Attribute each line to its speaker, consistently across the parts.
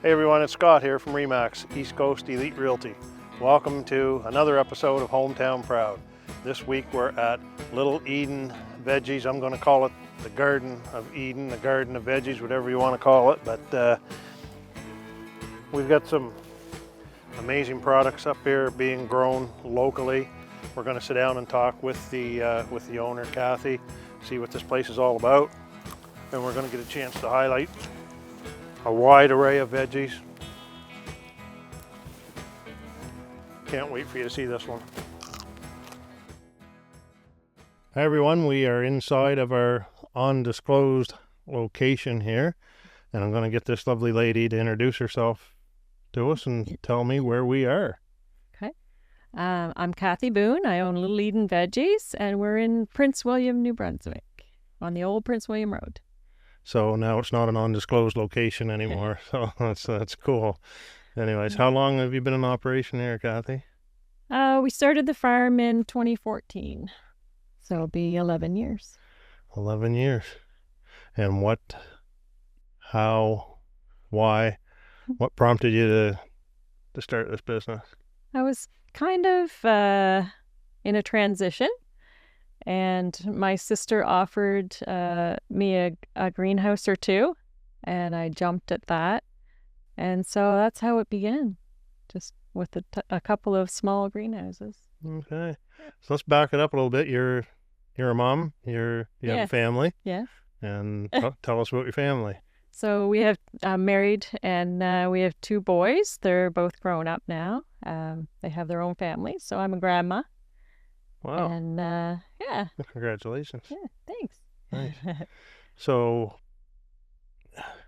Speaker 1: Hey everyone, it's Scott here from Remax, East Coast Elite Realty. Welcome to another episode of Hometown Proud. This week we're at Little Eden Veggies. I'm going to call it the Garden of Eden, the Garden of Veggies, whatever you want to call it. But we've got some amazing products up here being grown locally. We're going to sit down and talk with the owner, Kathy, see what this place is all about. And we're going to get a chance to highlight a wide array of veggies. Can't wait for you to see this one. Hi everyone, we are inside of our undisclosed location here, and I'm going to get this lovely lady to introduce herself to us and tell me where we are.
Speaker 2: Okay. I'm Kathy Boone. I own Little Eden Veggies, and we're in Prince William, New Brunswick, on the old Prince William Road.
Speaker 1: So now it's not an undisclosed location anymore. So that's cool. Anyways, how long have you been in operation here, Kathy?
Speaker 2: We started the farm in 2014, so it'll be 11 years.
Speaker 1: 11 years. And what, how, why, what prompted you to start this business?
Speaker 2: I was kind of in a transition, and my sister offered me a greenhouse or two, and I jumped at that. And so that's how it began, just with a couple of small greenhouses.
Speaker 1: Okay. So let's back it up a little bit. You're a mom, you have a family.
Speaker 2: Yes.
Speaker 1: And tell us about your family.
Speaker 2: So we have married, and we have two boys. They're both grown up now. They have their own families. So I'm a grandma.
Speaker 1: Wow.
Speaker 2: And yeah.
Speaker 1: Congratulations.
Speaker 2: Yeah, thanks.
Speaker 1: Nice. So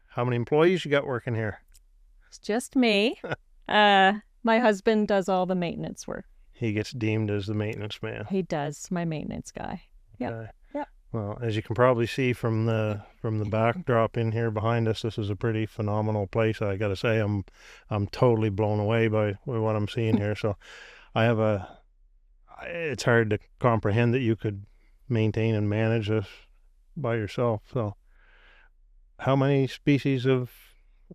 Speaker 1: how many employees you got working here?
Speaker 2: It's just me. My husband does all the maintenance work.
Speaker 1: He gets deemed as the maintenance man.
Speaker 2: He does, my maintenance guy. Yep.
Speaker 1: Okay.
Speaker 2: Yep.
Speaker 1: Well, as you can probably see from the backdrop in here behind us, this is a pretty phenomenal place. I got to say, I'm totally blown away by what I'm seeing here. So it's hard to comprehend that you could maintain and manage this by yourself. So how many species of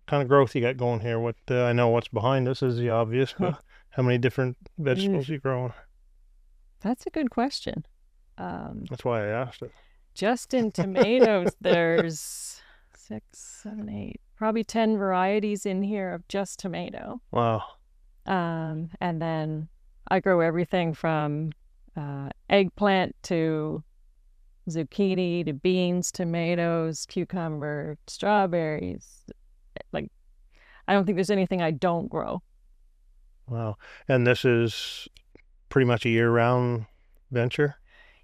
Speaker 1: kind of growth you got going here? What I know what's behind us is the obvious, but how many different vegetables you growing?
Speaker 2: That's a good question.
Speaker 1: That's why I asked it.
Speaker 2: Just in tomatoes, there's 6, 7, 8, probably 10 varieties in here of just tomato.
Speaker 1: Wow.
Speaker 2: And then I grow everything from eggplant to zucchini to beans, tomatoes, cucumber, strawberries. Like, I don't think there's anything I don't grow.
Speaker 1: Wow. And this is pretty much a year-round venture?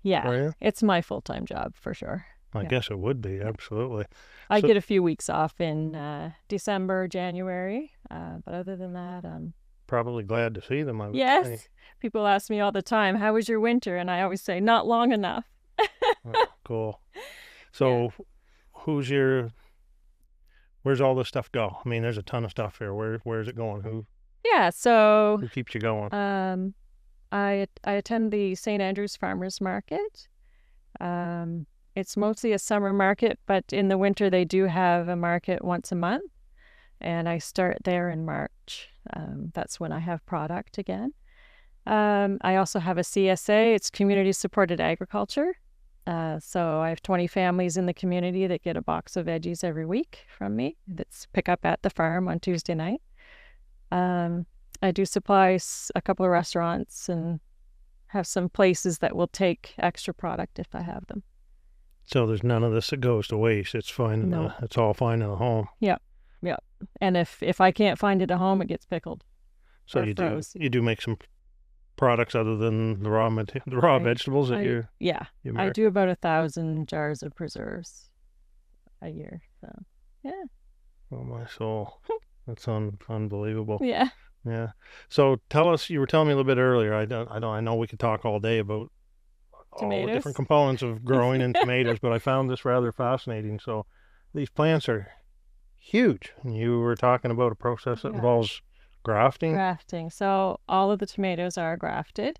Speaker 2: Yeah, it's my full-time job for sure.
Speaker 1: I guess it would be, absolutely.
Speaker 2: I get a few weeks off in December, January, but other than that,
Speaker 1: probably glad to see them.
Speaker 2: Yes.
Speaker 1: Think.
Speaker 2: People ask me all the time, how was your winter? And I always say, not long enough.
Speaker 1: Oh, cool. So where's all this stuff go? I mean, there's a ton of stuff here. Where's it going? Who keeps you going?
Speaker 2: I attend the St. Andrew's Farmers Market. It's mostly a summer market, but in the winter they do have a market once a month, and I start there in March. That's when I have product again. I also have a CSA. It's Community Supported Agriculture. So I have 20 families in the community that get a box of veggies every week from me. That's pick up at the farm on Tuesday night. I do supply a couple of restaurants and have some places that will take extra product if I have them.
Speaker 1: So there's none of this that goes to waste. It's fine.
Speaker 2: No.
Speaker 1: It's all fine in the home.
Speaker 2: Yeah. And if I can't find it at home, it gets pickled.
Speaker 1: So you do make some products other than the raw vegetables that you make?
Speaker 2: I do about 1,000 jars of preserves a year. So yeah.
Speaker 1: Oh my soul, that's unbelievable.
Speaker 2: Yeah.
Speaker 1: Yeah. So tell us. You were telling me a little bit earlier. I know we could talk all day about
Speaker 2: tomatoes?
Speaker 1: All the different components of growing in tomatoes, but I found this rather fascinating. So these plants are huge. And you were talking about a process that involves grafting.
Speaker 2: So all of the tomatoes are grafted.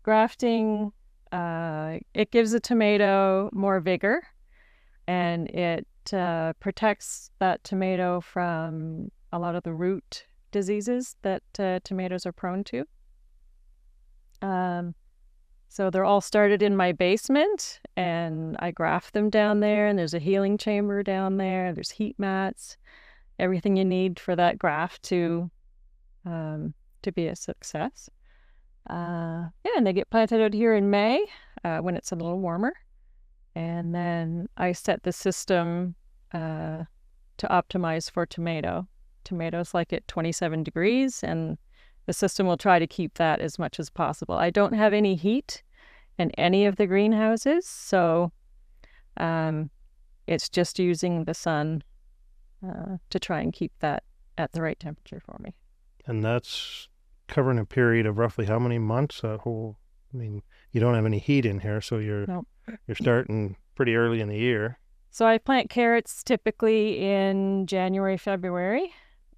Speaker 2: Grafting, it gives a tomato more vigor, and it protects that tomato from a lot of the root diseases that tomatoes are prone to. So they're all started in my basement, and I graft them down there, and there's a healing chamber down there. There's heat mats, everything you need for that graft to be a success. Yeah, and they get planted out here in May when it's a little warmer. And then I set the system to optimize for tomato. Tomatoes like it 27 degrees, and the system will try to keep that as much as possible. I don't have any heat in any of the greenhouses, so it's just using the sun to try and keep that at the right temperature for me.
Speaker 1: And that's covering a period of roughly how many months? You don't have any heat in here, so you're starting pretty early in the year.
Speaker 2: So I plant carrots typically in January, February,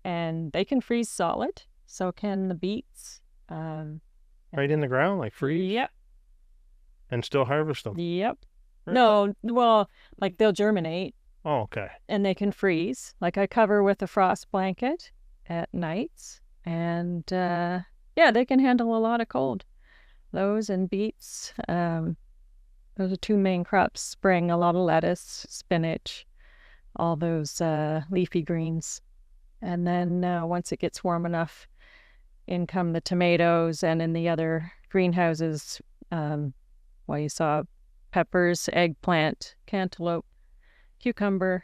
Speaker 2: and they can freeze solid. So can the beets.
Speaker 1: Right in the ground, like freeze?
Speaker 2: Yep.
Speaker 1: And still harvest them?
Speaker 2: Yep.
Speaker 1: Really?
Speaker 2: No, well, like they'll germinate.
Speaker 1: Oh, okay.
Speaker 2: And they can freeze. Like I cover with a frost blanket at nights. And they can handle a lot of cold. Those and beets. Those are two main crops spring. A lot of lettuce, spinach, all those leafy greens. And then once it gets warm enough, in come the tomatoes, and in the other greenhouses, you saw peppers, eggplant, cantaloupe, cucumber,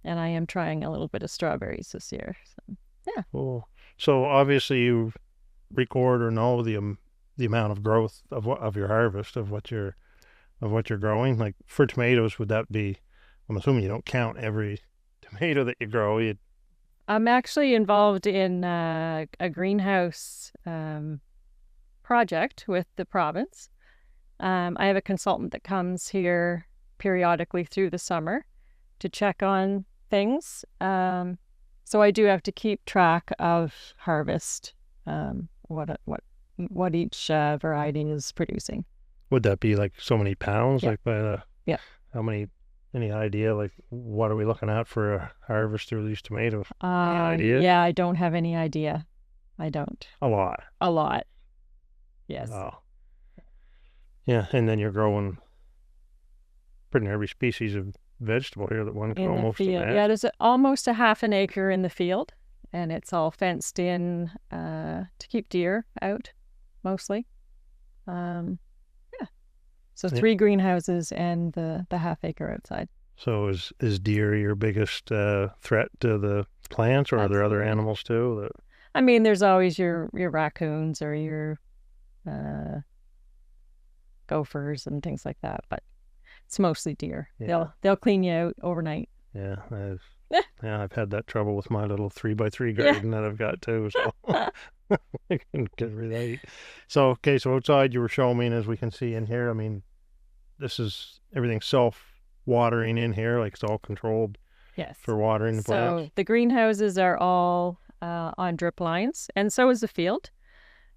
Speaker 2: and I am trying a little bit of strawberries this year. So, yeah.
Speaker 1: Cool. So obviously you record or know the amount of growth of your harvest of what you're growing. Like for tomatoes, would that be? I'm assuming you don't count every tomato that you grow.
Speaker 2: I'm actually involved in a greenhouse project with the province. I have a consultant that comes here periodically through the summer to check on things. So I do have to keep track of harvest, what each variety is producing.
Speaker 1: Would that be like so many pounds?
Speaker 2: Yeah.
Speaker 1: Like by the how many? Any idea, like, what are we looking at for a harvest through these tomatoes? Any idea?
Speaker 2: Yeah, I don't have any idea. I don't.
Speaker 1: A lot.
Speaker 2: A lot. Yes.
Speaker 1: Oh. Yeah, and then you're growing pretty near every species of vegetable here that one can almost imagine.
Speaker 2: Yeah, there's almost a half an acre in the field, and it's all fenced in to keep deer out, mostly. So 3 greenhouses and the half acre outside.
Speaker 1: So is deer your biggest threat to the plants, or are there other animals too?
Speaker 2: I mean, there's always your raccoons or your gophers and things like that, but it's mostly deer. Yeah. They'll clean you out overnight.
Speaker 1: Yeah, I've had that trouble with my little 3x3 garden that I've got too. So I can relate. So outside you were showing me, and as we can see in here, I mean, this is everything self-watering in here, like it's all controlled.
Speaker 2: Yes.
Speaker 1: For watering the plants.
Speaker 2: So the greenhouses are all on drip lines, and so is the field.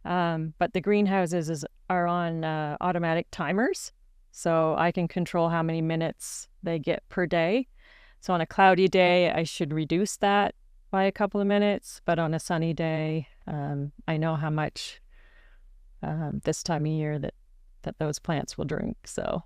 Speaker 2: But the greenhouses are on automatic timers, so I can control how many minutes they get per day. So on a cloudy day, I should reduce that by a couple of minutes, but on a sunny day, I know how much this time of year that those plants will drink. So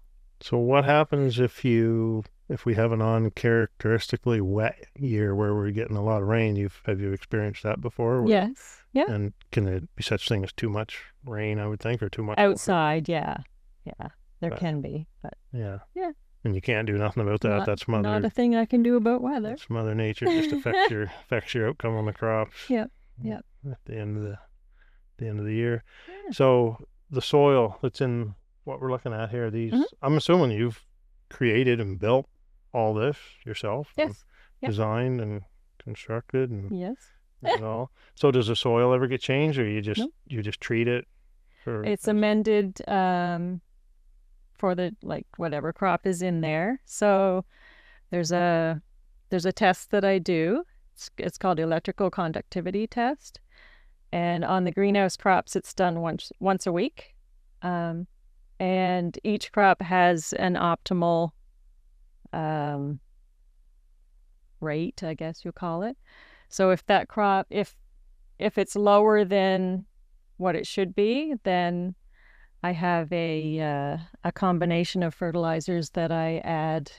Speaker 1: what happens if we have an uncharacteristically wet year where we're getting a lot of rain? Have you experienced that before?
Speaker 2: Yes. Yeah.
Speaker 1: And can it be such thing as too much rain, I would think, or too much
Speaker 2: outside? Water? Yeah. There can be, but
Speaker 1: yeah. And you can't do nothing about that. That's
Speaker 2: not a thing I can do about weather.
Speaker 1: That's Mother Nature just affects your outcome on the crops.
Speaker 2: Yep.
Speaker 1: At the end of the year. Yeah. So the soil that's in what we're looking at here, these I'm assuming you've created and built all this yourself.
Speaker 2: Yes.
Speaker 1: Designed and constructed and
Speaker 2: yes.
Speaker 1: And all. So does the soil ever get changed, or you just treat it?
Speaker 2: It's amended for the whatever crop is in there. So there's a test that I do. It's called electrical conductivity test, and on the greenhouse crops it's done once a week, and each crop has an optimal rate, I guess you'll call it. So if that crop, if it's lower than what it should be, then I have a combination of fertilizers that I add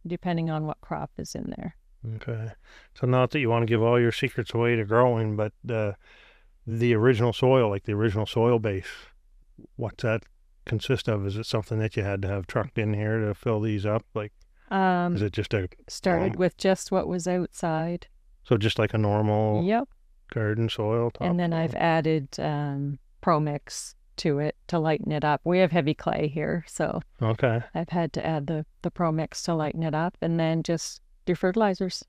Speaker 2: depending on what crop is in there.
Speaker 1: Okay. So not that you want to give all your secrets away to growing, but the original soil, like the original soil base, what's that consist of? Is it something that you had to have trucked in here to fill these up? Like, is it just a
Speaker 2: Started with just what was outside.
Speaker 1: So just like a normal
Speaker 2: Yep.
Speaker 1: garden soil top
Speaker 2: And then
Speaker 1: soil?
Speaker 2: I've added Pro Mix to it to lighten it up. We have heavy clay here, so
Speaker 1: Okay.
Speaker 2: I've had to add the Pro Mix to lighten it up, and then just do fertilizers.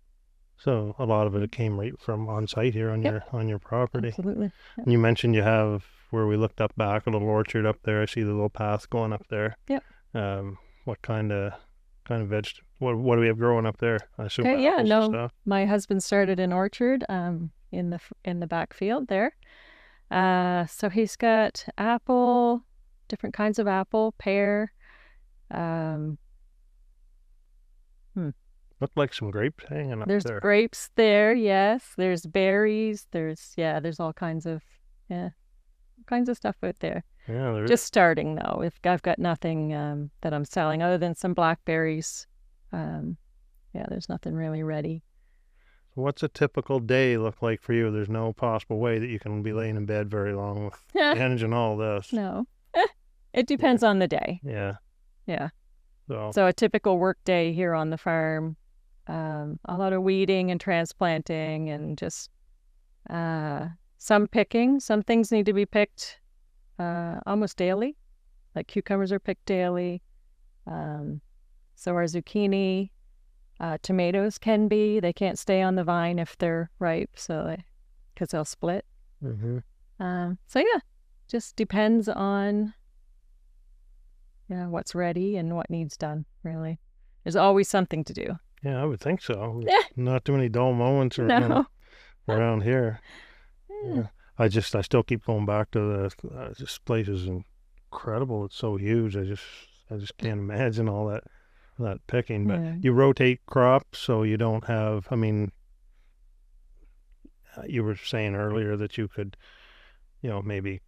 Speaker 1: So a lot of it came right from on site here on
Speaker 2: Yep.
Speaker 1: your property.
Speaker 2: Absolutely.
Speaker 1: And you mentioned you have where we looked up back, a little orchard up there. I see the little path going up there.
Speaker 2: Yep.
Speaker 1: What kind of what do we have growing up there? I assume
Speaker 2: Okay, yeah,
Speaker 1: apples and
Speaker 2: no,
Speaker 1: stuff.
Speaker 2: my husband started an orchard in the back field there. So he's got apple, different kinds of apple, pear.
Speaker 1: Looked like some grapes hanging up
Speaker 2: There's
Speaker 1: there.
Speaker 2: grapes there, yes. There's berries. There's all kinds of stuff out there.
Speaker 1: Yeah, there
Speaker 2: Just starting though. If I've got nothing that I'm selling other than some blackberries. There's nothing really ready.
Speaker 1: What's a typical day look like for you? There's no possible way that you can be laying in bed very long with the engine and all this.
Speaker 2: No. It depends on the day.
Speaker 1: Yeah.
Speaker 2: Yeah.
Speaker 1: So
Speaker 2: So a typical work day here on the farm, a lot of weeding and transplanting and just some picking. Some things need to be picked almost daily, like cucumbers are picked daily. So are zucchini. Tomatoes can be. They can't stay on the vine if they're ripe, because they'll split. Just depends on what's ready and what needs done, really. There's always something to do.
Speaker 1: yeah, I would think so.
Speaker 2: Yeah.
Speaker 1: Not too many dull moments
Speaker 2: No.
Speaker 1: around here.
Speaker 2: Yeah.
Speaker 1: I still keep going back to this place is incredible. It's so huge. I just can't imagine all that picking. But
Speaker 2: Yeah.
Speaker 1: you rotate crops, so you don't have. I mean, you were saying earlier that you could, maybe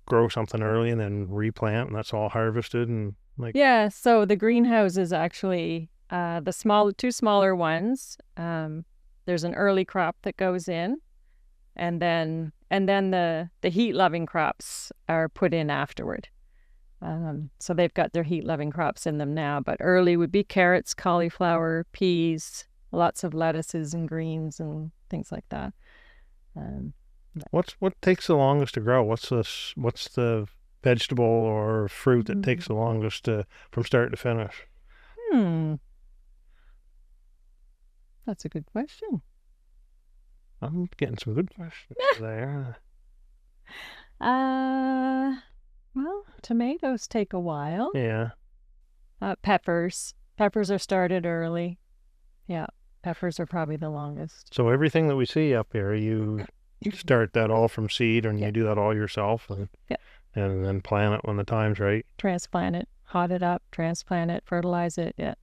Speaker 1: grow something early and then replant, and that's all harvested and like.
Speaker 2: Yeah, so the greenhouse is actually the two smaller ones. There's an early crop that goes in, and then the heat-loving crops are put in afterward. So they've got their heat-loving crops in them now, but early would be carrots, cauliflower, peas, lots of lettuces and greens and things like that.
Speaker 1: What takes the longest to grow? What's the vegetable or fruit that takes the longest from start to finish?
Speaker 2: That's a good question.
Speaker 1: I'm getting some good questions there.
Speaker 2: Well, tomatoes take a while.
Speaker 1: Yeah.
Speaker 2: Peppers are started early. Yeah, peppers are probably the longest.
Speaker 1: So everything that we see up here, you start that all from seed, and
Speaker 2: Yeah.
Speaker 1: you do that all yourself, and then plant it when the time's right.
Speaker 2: Transplant it, hot it up, transplant it, fertilize it. Yeah.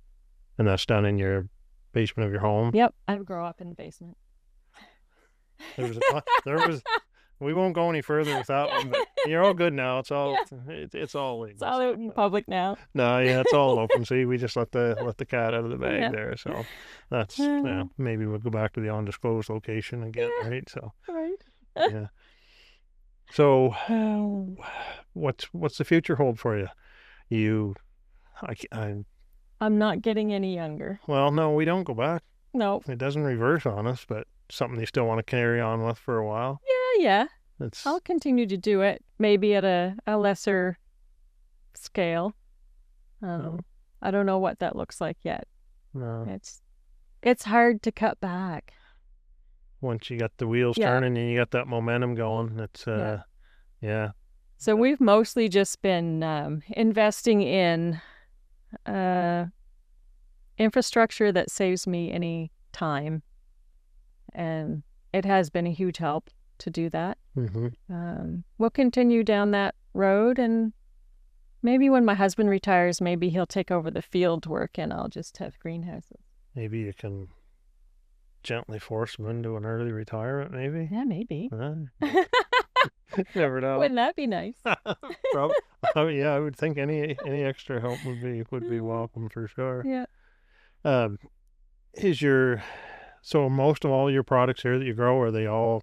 Speaker 1: And that's done in your basement of your home.
Speaker 2: Yep, I grow up in the basement.
Speaker 1: There was. We won't go any further with that one, but you're all good now. It's all it's all legal.
Speaker 2: It's all out in public now.
Speaker 1: No, yeah, it's all open. See, we just let the cat out of the bag there. So that's maybe we'll go back to the undisclosed location again, right? So
Speaker 2: Right.
Speaker 1: yeah. So what's the future hold for you?
Speaker 2: I'm not getting any younger.
Speaker 1: Well, no, we don't go back.
Speaker 2: No.
Speaker 1: It doesn't reverse on us, but something you still want to carry on with for a while.
Speaker 2: Yeah.
Speaker 1: It's
Speaker 2: I'll continue to do it, maybe at a lesser scale. I don't know what that looks like yet.
Speaker 1: no.
Speaker 2: It's hard to cut back.
Speaker 1: Once you got the wheels turning and you got that momentum going, it's yeah.
Speaker 2: So we've mostly just been investing in infrastructure that saves me any time, and it has been a huge help to do that. We'll continue down that road, and maybe when my husband retires, maybe he'll take over the field work and I'll just have greenhouses.
Speaker 1: Maybe you can gently force them into an early retirement, maybe.
Speaker 2: Yeah, maybe.
Speaker 1: Never know.
Speaker 2: Wouldn't that be nice?
Speaker 1: Yeah, I would think any extra help would be welcome for sure.
Speaker 2: Yeah.
Speaker 1: Um, so most of all your products here that you grow, are they all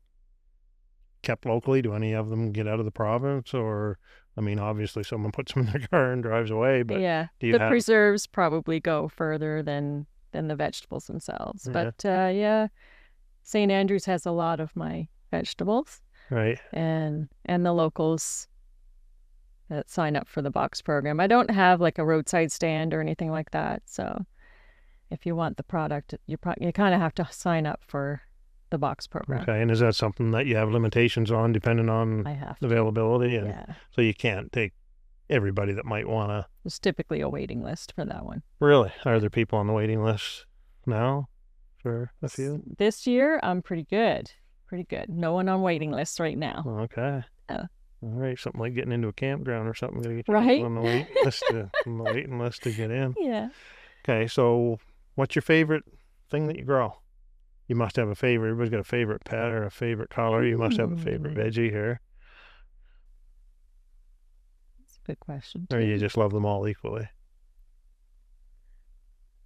Speaker 1: kept locally? Do any of them get out of the province, or I mean, obviously someone puts them in their car and drives away, but
Speaker 2: Yeah.
Speaker 1: do you
Speaker 2: The
Speaker 1: have?
Speaker 2: preserves probably go further than the vegetables themselves.
Speaker 1: Yeah.
Speaker 2: But yeah, St. Andrews has a lot of my vegetables.
Speaker 1: Right.
Speaker 2: And the locals that sign up for the box program. I don't have like a roadside stand or anything like that. So if you want the product, you kind of have to sign up for the box program.
Speaker 1: Okay. And is that something that you have limitations on depending on
Speaker 2: I have to.
Speaker 1: availability? And
Speaker 2: Yeah.
Speaker 1: so you can't take everybody that might want to.
Speaker 2: There's typically a waiting list for that one.
Speaker 1: Really? Are there people on the waiting list now for a few?
Speaker 2: This year, I'm pretty good. Pretty good. No one on waiting lists right now.
Speaker 1: Okay.
Speaker 2: Oh.
Speaker 1: All right. Something like getting into a campground or something. Gotta get
Speaker 2: Right.
Speaker 1: on the waiting list to get in.
Speaker 2: Yeah.
Speaker 1: Okay. So what's your favorite thing that you grow? You must have a favorite. Everybody's got a favorite pet or a favorite color. You must have a favorite veggie here.
Speaker 2: That's a good question.
Speaker 1: Or you just love them all equally?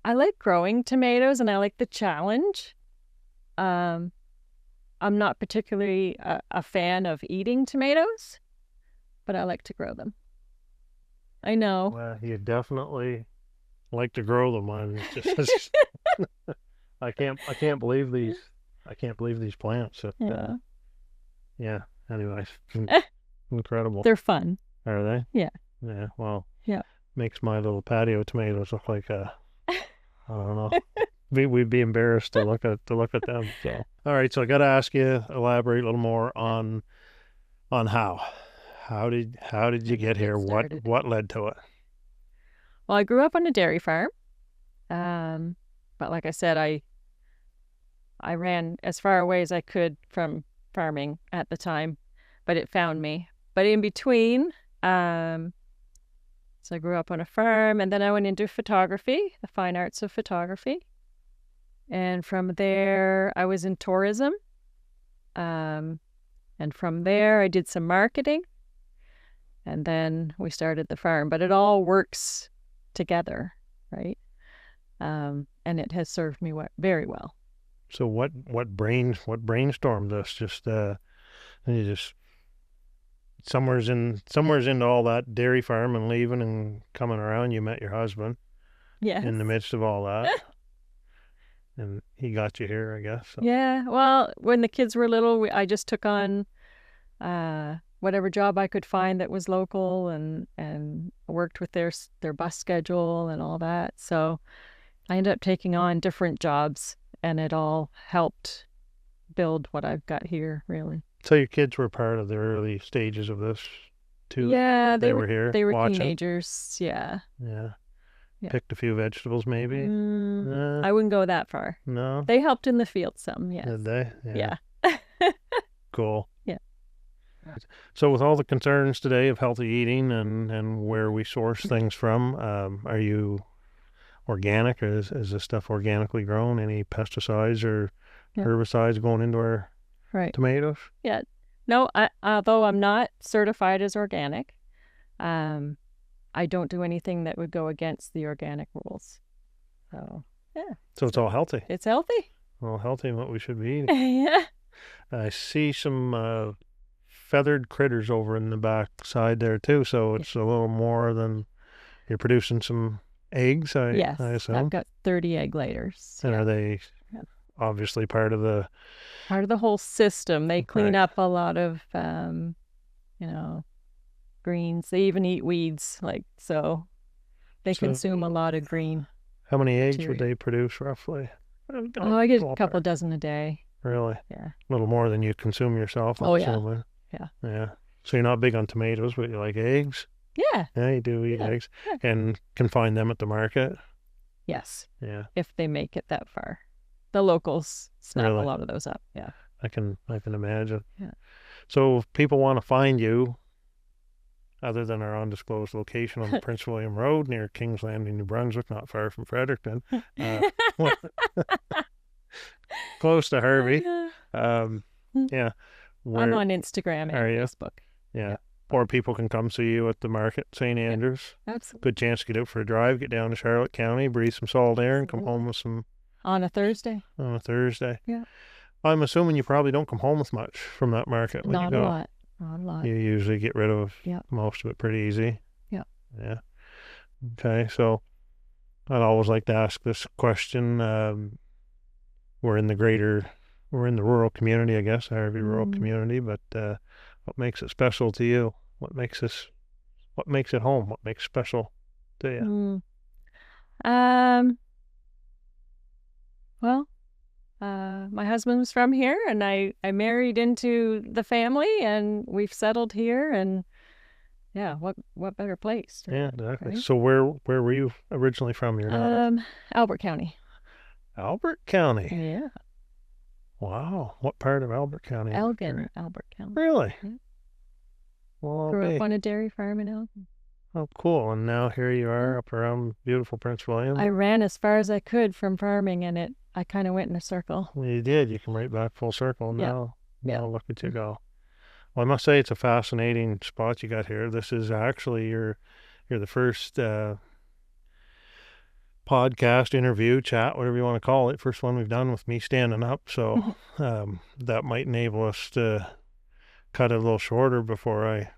Speaker 2: I like growing tomatoes and I like the challenge. I'm not particularly a fan of eating tomatoes, but I like to grow them. I know.
Speaker 1: Well, you definitely like to grow them. I can't believe these. I can't believe these plants.
Speaker 2: Yeah.
Speaker 1: Yeah. Anyways, incredible.
Speaker 2: They're fun.
Speaker 1: Are they?
Speaker 2: Yeah.
Speaker 1: Yeah. Well.
Speaker 2: Yeah.
Speaker 1: Makes my little patio tomatoes look like I don't know. We'd be embarrassed to look at them. So, all right. So I got to ask you, elaborate a little more on how did you get here? What led to it?
Speaker 2: Well, I grew up on a dairy farm, but like I said, I ran as far away as I could from farming at the time, but it found me. But in between, so I grew up on a farm, and then I went into photography, the fine arts of photography. And from there, I was in tourism. And from there, I did some marketing. And then we started the farm. But it all works together, right? And it has served me very well.
Speaker 1: So what brainstormed this? Just you just somewhere's into all that dairy farm and leaving and coming around, you met your husband.
Speaker 2: Yes.
Speaker 1: In the midst of all that. And he got you here, I guess. So.
Speaker 2: Yeah. Well, when the kids were little, I just took on whatever job I could find that was local and worked with their bus schedule and all that. So I ended up taking on different jobs, and it all helped build what I've got here, really.
Speaker 1: So your kids were part of the early stages of this too?
Speaker 2: Yeah,
Speaker 1: they were here.
Speaker 2: They were
Speaker 1: watching.
Speaker 2: Teenagers. Yeah.
Speaker 1: Yeah. Picked a few vegetables, maybe.
Speaker 2: I wouldn't go that far.
Speaker 1: No.
Speaker 2: They helped in the field some. Yes.
Speaker 1: Did they?
Speaker 2: Yeah.
Speaker 1: Cool.
Speaker 2: Yeah.
Speaker 1: So with all the concerns today of healthy eating and where we source things from, are you organic, or is this stuff organically grown? Any pesticides or herbicides going into our tomatoes?
Speaker 2: Yeah. No, although I'm not certified as organic, I don't do anything that would go against the organic rules. So, yeah.
Speaker 1: So it's all healthy.
Speaker 2: It's healthy.
Speaker 1: All healthy and what we should be eating.
Speaker 2: Yeah.
Speaker 1: I see some feathered critters over in the back side there too, so it's a little more than you're producing some eggs,
Speaker 2: yes,
Speaker 1: I assume.
Speaker 2: I've got 30 egg layers.
Speaker 1: And are they obviously part of the
Speaker 2: whole system? They clean up a lot of greens. They even eat weeds, so they consume a lot of green.
Speaker 1: How many eggs would they produce roughly?
Speaker 2: I get a couple dozen a day.
Speaker 1: Really?
Speaker 2: Yeah.
Speaker 1: A little more than you consume yourself.
Speaker 2: Yeah.
Speaker 1: Yeah. So you're not big on tomatoes, but you like eggs?
Speaker 2: Yeah.
Speaker 1: Yeah, you do eat eggs. Yeah. And can find them at the market?
Speaker 2: Yes.
Speaker 1: Yeah.
Speaker 2: If they make it that far. The locals snap a lot of those up. Yeah.
Speaker 1: I can imagine.
Speaker 2: Yeah.
Speaker 1: So if people want to find you, other than our undisclosed location on the Prince William Road near Kings Landing, New Brunswick, not far from Fredericton, close to Harvey. Yeah.
Speaker 2: I'm on Instagram
Speaker 1: are
Speaker 2: and
Speaker 1: you?
Speaker 2: Facebook.
Speaker 1: Yeah. Or people can come see you at the market, St. Andrews.
Speaker 2: Absolutely.
Speaker 1: Good chance to get out for a drive, get down to Charlotte County, breathe some salt air, and come home with some
Speaker 2: On a Thursday.
Speaker 1: on a Thursday.
Speaker 2: Yeah.
Speaker 1: I'm assuming you probably don't come home with much from that market when you
Speaker 2: Not
Speaker 1: go.
Speaker 2: a lot. Not a lot.
Speaker 1: You usually get rid of most of it pretty easy.
Speaker 2: Yeah.
Speaker 1: Yeah. Okay, so I'd always like to ask this question. We're in the rural community, I guess, Harvey rural community, but what makes it special to you? What makes it home? What makes it special to you?
Speaker 2: Well, my husband was from here, and I married into the family, and we've settled here, and yeah, what better place?
Speaker 1: Yeah, exactly.
Speaker 2: Right?
Speaker 1: So where were you originally from? You're not
Speaker 2: Albert County.
Speaker 1: Albert County.
Speaker 2: Yeah.
Speaker 1: Wow. What part of Albert County?
Speaker 2: Elgin, Albert County.
Speaker 1: Really?
Speaker 2: Yeah.
Speaker 1: Well,
Speaker 2: Grew up on a dairy farm in Elgin.
Speaker 1: Oh, cool. And now here you are up around beautiful Prince William.
Speaker 2: I ran as far as I could from farming, and I kind of went in a circle.
Speaker 1: Well, you did. You come right back full circle. Now look at you go. Well, I must say it's a fascinating spot you got here. This is actually you're the first podcast, interview, chat, whatever you want to call it, first one we've done with me standing up. So that might enable us to cut it a little shorter before I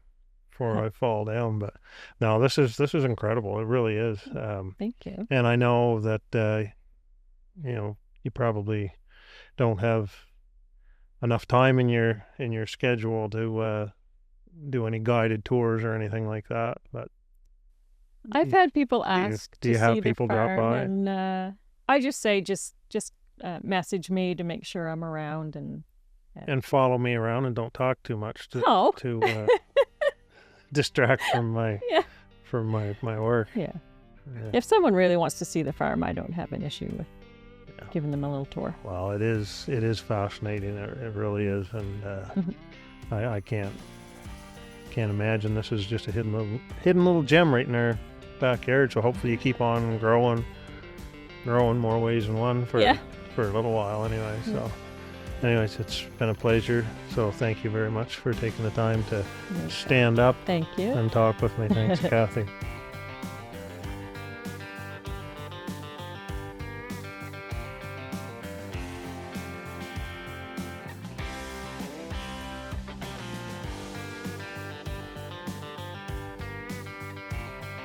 Speaker 1: fall down. But no, this is incredible. It really is.
Speaker 2: Thank you.
Speaker 1: And I know that you probably don't have enough time in your schedule to do any guided tours or anything like that. But
Speaker 2: I've had people ask
Speaker 1: do you
Speaker 2: to
Speaker 1: have
Speaker 2: see
Speaker 1: people
Speaker 2: the
Speaker 1: drop
Speaker 2: farm,
Speaker 1: by?
Speaker 2: and I just say just message me to make sure I'm around
Speaker 1: and follow me around and don't talk too much to distract from my my work.
Speaker 2: Yeah. If someone really wants to see the farm, I don't have an issue with giving them a little tour.
Speaker 1: Well, it is fascinating. It really is, and I can't imagine this is just a hidden little gem right in our backyard. So hopefully you keep on growing more ways than one for a little while anyway. So anyways, it's been a pleasure. So thank you very much for taking the time to stand up
Speaker 2: Thank you.
Speaker 1: and talk with me. Thanks, Kathy.